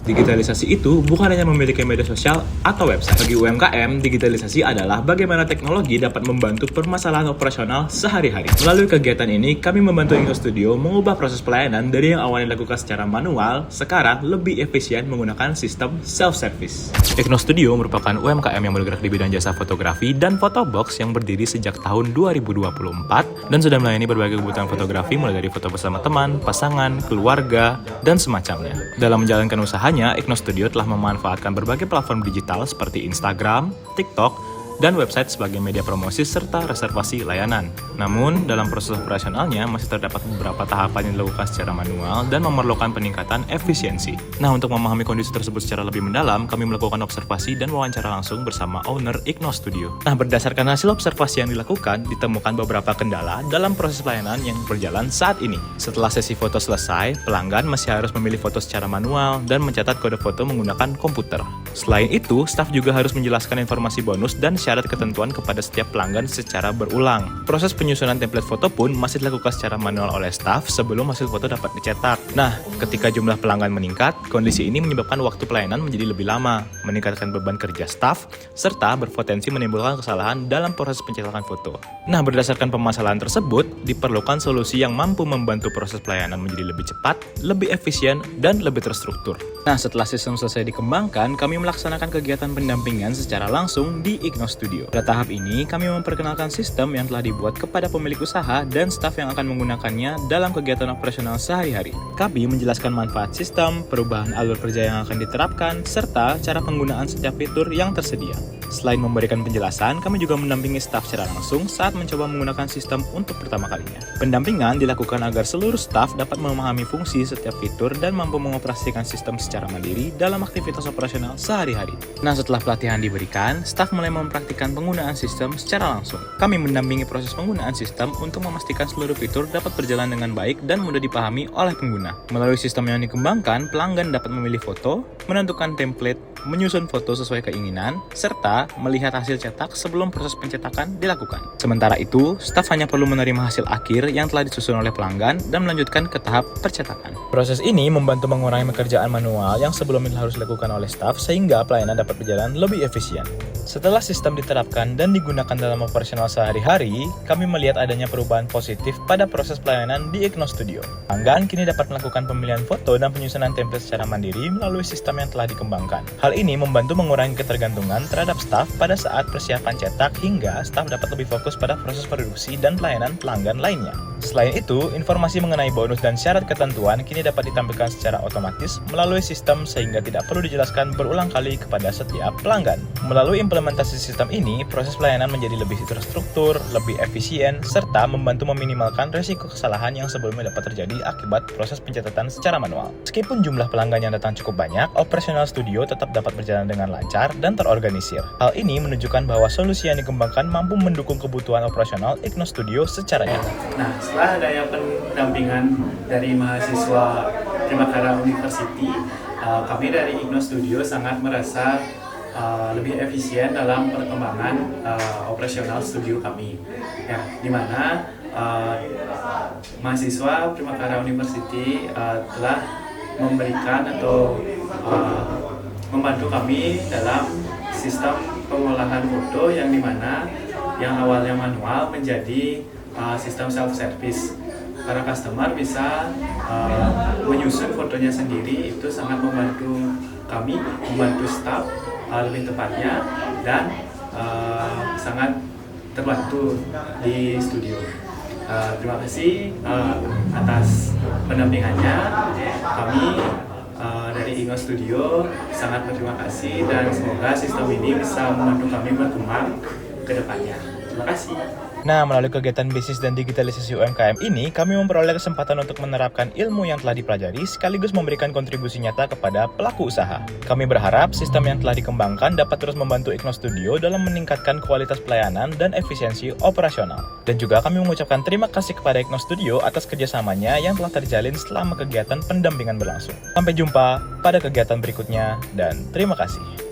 Digitalisasi itu bukan hanya memiliki media sosial atau website. Bagi UMKM, digitalisasi adalah bagaimana teknologi dapat membantu permasalahan operasional sehari-hari. Melalui kegiatan ini, kami membantu Igno Studio mengubah proses pelayanan dari yang awalnya dilakukan secara manual, sekarang lebih efisien menggunakan sistem self-service. Igno Studio merupakan UMKM yang bergerak di bidang jasa fotografi dan fotobox yang berdiri sejak tahun 2024 dan sudah melayani berbagai kebutuhan fotografi mulai dari foto bersama teman, pasangan, keluarga, dan semacamnya. Dalam menjalankan usahanya, Igno Studio telah memanfaatkan berbagai platform digital seperti Instagram, TikTok, dan website sebagai media promosi serta reservasi layanan. Namun, dalam proses operasionalnya masih terdapat beberapa tahapan yang dilakukan secara manual dan memerlukan peningkatan efisiensi. Nah, untuk memahami kondisi tersebut secara lebih mendalam, kami melakukan observasi dan wawancara langsung bersama owner Igno Studio. Nah, berdasarkan hasil observasi yang dilakukan, ditemukan beberapa kendala dalam proses pelayanan yang berjalan saat ini. Setelah sesi foto selesai, pelanggan masih harus memilih foto secara manual dan mencatat kode foto menggunakan komputer. Selain itu, staf juga harus menjelaskan informasi bonus dan syarat ketentuan kepada setiap pelanggan secara berulang. Proses penyusunan template foto pun masih dilakukan secara manual oleh staf sebelum hasil foto dapat dicetak. Nah, ketika jumlah pelanggan meningkat, kondisi ini menyebabkan waktu pelayanan menjadi lebih lama, meningkatkan beban kerja staf, serta berpotensi menimbulkan kesalahan dalam proses pencetakan foto. Nah, berdasarkan permasalahan tersebut, diperlukan solusi yang mampu membantu proses pelayanan menjadi lebih cepat, lebih efisien, dan lebih terstruktur. Nah, setelah sistem selesai dikembangkan, kami melaksanakan kegiatan pendampingan secara langsung di Igno Studio. Pada tahap ini, kami memperkenalkan sistem yang telah dibuat kepada pemilik usaha dan staf yang akan menggunakannya dalam kegiatan operasional sehari-hari. Kami menjelaskan manfaat sistem, perubahan alur kerja yang akan diterapkan, serta cara penggunaan setiap fitur yang tersedia. Selain memberikan penjelasan, kami juga mendampingi staf secara langsung saat mencoba menggunakan sistem untuk pertama kalinya. Pendampingan dilakukan agar seluruh staf dapat memahami fungsi setiap fitur dan mampu mengoperasikan sistem secara mandiri dalam aktivitas operasional sehari-hari. Nah, setelah pelatihan diberikan, staf mulai mempraktikkan penggunaan sistem secara langsung. Kami mendampingi proses penggunaan sistem untuk memastikan seluruh fitur dapat berjalan dengan baik dan mudah dipahami oleh pengguna. Melalui sistem yang dikembangkan, pelanggan dapat memilih foto, menentukan template, menyusun foto sesuai keinginan, serta melihat hasil cetak sebelum proses pencetakan dilakukan. Sementara itu, staf hanya perlu menerima hasil akhir yang telah disusun oleh pelanggan dan melanjutkan ke tahap percetakan. Proses ini membantu mengurangi pekerjaan manual yang sebelumnya harus dilakukan oleh staf sehingga pelayanan dapat berjalan lebih efisien. Setelah sistem diterapkan dan digunakan dalam operasional sehari-hari, kami melihat adanya perubahan positif pada proses pelayanan di Igno Studio. Pelanggan kini dapat melakukan pemilihan foto dan penyusunan template secara mandiri melalui sistem yang telah dikembangkan. Hal ini membantu mengurangi ketergantungan terhadap staf pada saat persiapan cetak hingga staf dapat lebih fokus pada proses produksi dan pelayanan pelanggan lainnya. Selain itu, informasi mengenai bonus dan syarat ketentuan kini dapat ditampilkan secara otomatis melalui sistem sehingga tidak perlu dijelaskan berulang kali kepada setiap pelanggan. Melalui implementasi sistem ini, proses pelayanan menjadi lebih terstruktur, lebih efisien, serta membantu meminimalkan risiko kesalahan yang sebelumnya dapat terjadi akibat proses pencatatan secara manual. Meskipun jumlah pelanggan yang datang cukup banyak, operasional studio tetap dapat berjalan dengan lancar dan terorganisir. Hal ini menunjukkan bahwa solusi yang dikembangkan mampu mendukung kebutuhan operasional Igno Studio secara nyata. Nah, setelah adanya pendampingan dari mahasiswa Trimakara University, kami dari Igno Studio sangat merasa lebih efisien dalam perkembangan operasional studio kami. Ya, di mana mahasiswa Trimakara University telah memberikan atau membantu kami dalam sistem pengolahan foto yang dimana yang awalnya manual menjadi sistem self-service. Para customer bisa menyusun fotonya sendiri, itu sangat membantu kami, membantu staff lebih tepatnya, dan sangat terbantu di studio. Terima kasih atas pendampingannya. Kami dari Igno Studio sangat berterima kasih dan semoga sistem ini bisa membantu kami berkembang ke depannya. Terima kasih. Nah, melalui kegiatan bisnis dan digitalisasi UMKM ini, kami memperoleh kesempatan untuk menerapkan ilmu yang telah dipelajari sekaligus memberikan kontribusi nyata kepada pelaku usaha. Kami berharap sistem yang telah dikembangkan dapat terus membantu Igno Studio dalam meningkatkan kualitas pelayanan dan efisiensi operasional. Dan juga kami mengucapkan terima kasih kepada Igno Studio atas kerjasamanya yang telah terjalin selama kegiatan pendampingan berlangsung. Sampai jumpa pada kegiatan berikutnya dan terima kasih.